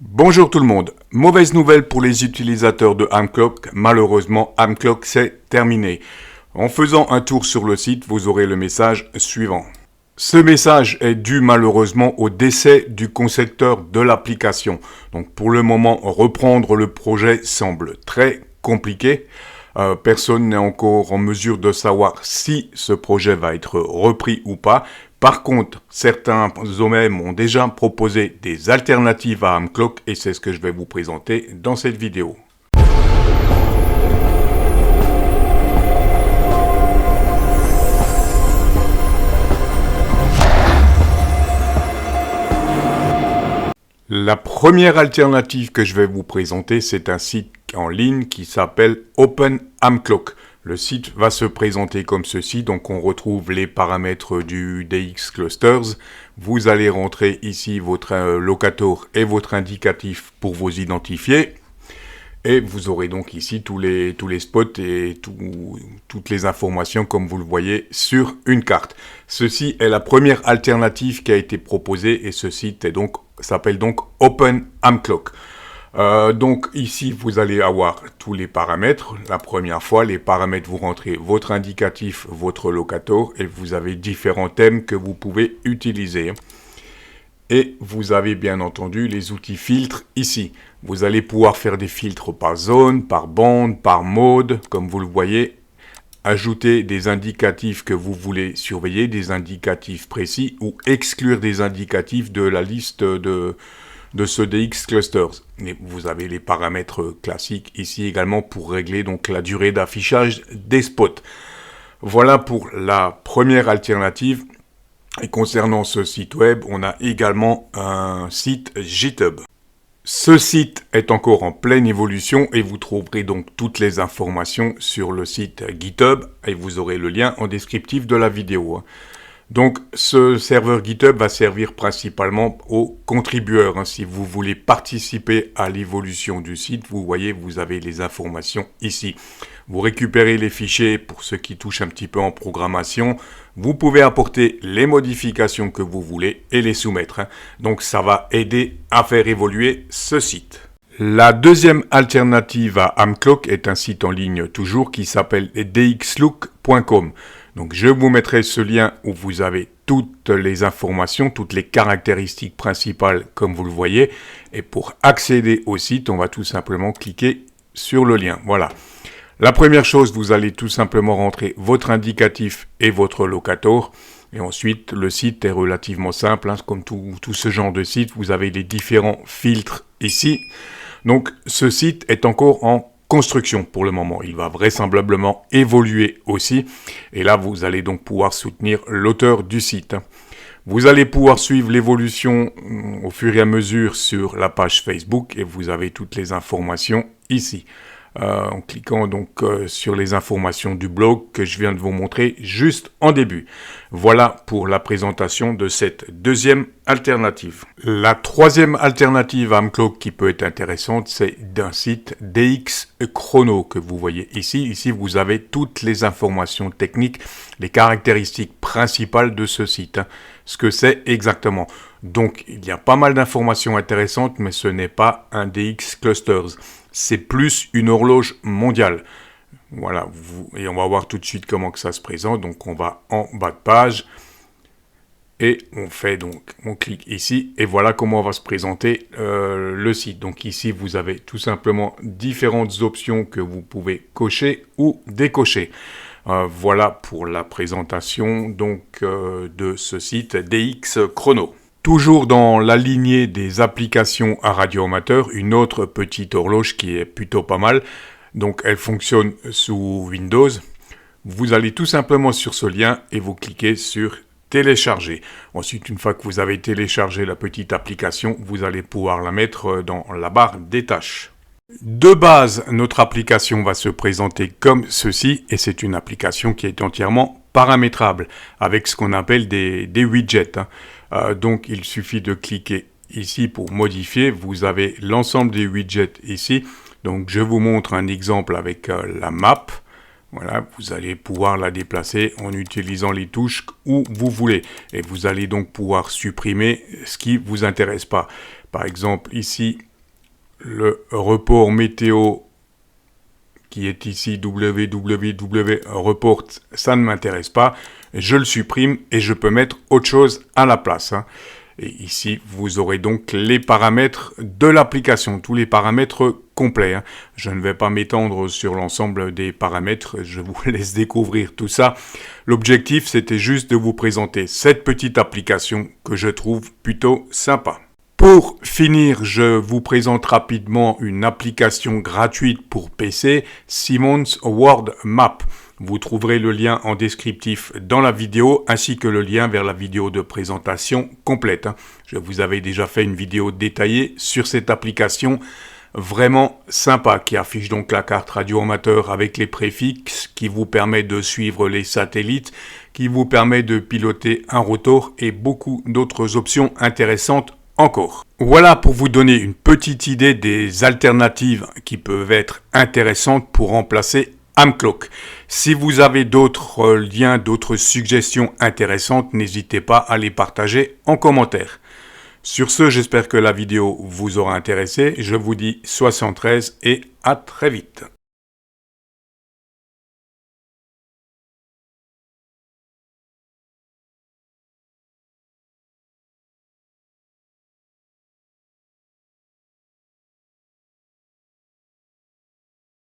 Bonjour tout le monde. Mauvaise nouvelle pour les utilisateurs de Amclock. Malheureusement, Amclock c'est terminé. En faisant un tour sur le site, vous aurez le message suivant. Ce message est dû malheureusement au décès du concepteur de l'application. Donc pour le moment, reprendre le projet semble très compliqué. Personne n'est encore en mesure de savoir si ce projet va être repris ou pas. Par contre, certains OMM ont déjà proposé des alternatives à Amclock et c'est ce que je vais vous présenter dans cette vidéo. La première alternative que je vais vous présenter, c'est un site en ligne qui s'appelle OpenAmclock. Le site va se présenter comme ceci, donc on retrouve les paramètres du DX Clusters. Vous allez rentrer ici votre locator et votre indicatif pour vous identifier. Et vous aurez donc ici tous les spots et toutes les informations comme vous le voyez sur une carte. Ceci est la première alternative qui a été proposée et ce site s'appelle donc OpenAmclock. Donc ici vous allez avoir tous les paramètres. La première fois, les paramètres, vous rentrez votre indicatif, votre locator et vous avez différents thèmes que vous pouvez utiliser. Et vous avez bien entendu les outils filtres ici. Vous allez pouvoir faire des filtres par zone, par bande, par mode, comme vous le voyez. Ajouter des indicatifs que vous voulez surveiller, des indicatifs précis ou exclure des indicatifs de la liste de ce DX Clusters. Et vous avez les paramètres classiques ici également pour régler donc la durée d'affichage des spots. Voilà pour la première alternative. Et concernant ce site web, on a également un site GitHub. Ce site est encore en pleine évolution et vous trouverez donc toutes les informations sur le site GitHub et vous aurez le lien en descriptif de la vidéo. Donc ce serveur GitHub va servir principalement aux contributeurs. Si vous voulez participer à l'évolution du site, vous voyez, vous avez les informations ici. Vous récupérez les fichiers pour ceux qui touchent un petit peu en programmation. Vous pouvez apporter les modifications que vous voulez et les soumettre. Donc ça va aider à faire évoluer ce site. La deuxième alternative à Amclock est un site en ligne toujours qui s'appelle dxlook.com. Donc je vous mettrai ce lien où vous avez toutes les informations, toutes les caractéristiques principales comme vous le voyez. Et pour accéder au site, on va tout simplement cliquer sur le lien. Voilà. La première chose, vous allez tout simplement rentrer votre indicatif et votre locator. Et ensuite, le site est relativement simple. Comme tout ce genre de site, vous avez les différents filtres ici. Donc ce site est encore en construction pour le moment. Il va vraisemblablement évoluer aussi. Et là, vous allez donc pouvoir soutenir l'auteur du site. Vous allez pouvoir suivre l'évolution au fur et à mesure sur la page Facebook et vous avez toutes les informations ici. En cliquant donc sur les informations du blog que je viens de vous montrer juste en début. Voilà pour la présentation de cette deuxième alternative. La troisième alternative à Amclock qui peut être intéressante, c'est d'un site DX Chrono que vous voyez ici. Ici, vous avez toutes les informations techniques, les caractéristiques principales de ce site. Ce que c'est exactement. Donc, il y a pas mal d'informations intéressantes, mais ce n'est pas un DX Clusters. C'est plus une horloge mondiale. Voilà, et on va voir tout de suite comment que ça se présente. Donc, on va en bas de page et on clique ici et voilà comment va se présenter le site. Donc ici, vous avez tout simplement différentes options que vous pouvez cocher ou décocher. Voilà pour la présentation donc de ce site DX Chrono. Toujours dans la lignée des applications à radioamateur, une autre petite horloge qui est plutôt pas mal. Donc elle fonctionne sous Windows. Vous allez tout simplement sur ce lien et vous cliquez sur télécharger. Ensuite, une fois que vous avez téléchargé la petite application, vous allez pouvoir la mettre dans la barre des tâches. De base, notre application va se présenter comme ceci et c'est une application qui est entièrement paramétrable avec ce qu'on appelle des widgets. Donc, il suffit de cliquer ici pour modifier. Vous avez l'ensemble des widgets ici. Donc, je vous montre un exemple avec la map. Voilà, vous allez pouvoir la déplacer en utilisant les touches où vous voulez. Et vous allez donc pouvoir supprimer ce qui ne vous intéresse pas. Par exemple, ici, le report météo qui est ici www report, ça ne m'intéresse pas. Je le supprime et je peux mettre autre chose à la place. Et ici, vous aurez donc les paramètres de l'application, tous les paramètres complets. Je ne vais pas m'étendre sur l'ensemble des paramètres, je vous laisse découvrir tout ça. L'objectif, c'était juste de vous présenter cette petite application que je trouve plutôt sympa. Pour finir, je vous présente rapidement une application gratuite pour PC, Simon's World Map. Vous trouverez le lien en descriptif dans la vidéo, ainsi que le lien vers la vidéo de présentation complète. Je vous avais déjà fait une vidéo détaillée sur cette application vraiment sympa, qui affiche donc la carte radio amateur avec les préfixes, qui vous permet de suivre les satellites, qui vous permet de piloter un rotor et beaucoup d'autres options intéressantes encore. Voilà pour vous donner une petite idée des alternatives qui peuvent être intéressantes pour remplacer Amclock. Si vous avez d'autres liens, d'autres suggestions intéressantes, n'hésitez pas à les partager en commentaire. Sur ce, j'espère que la vidéo vous aura intéressé. Je vous dis 73 et à très vite.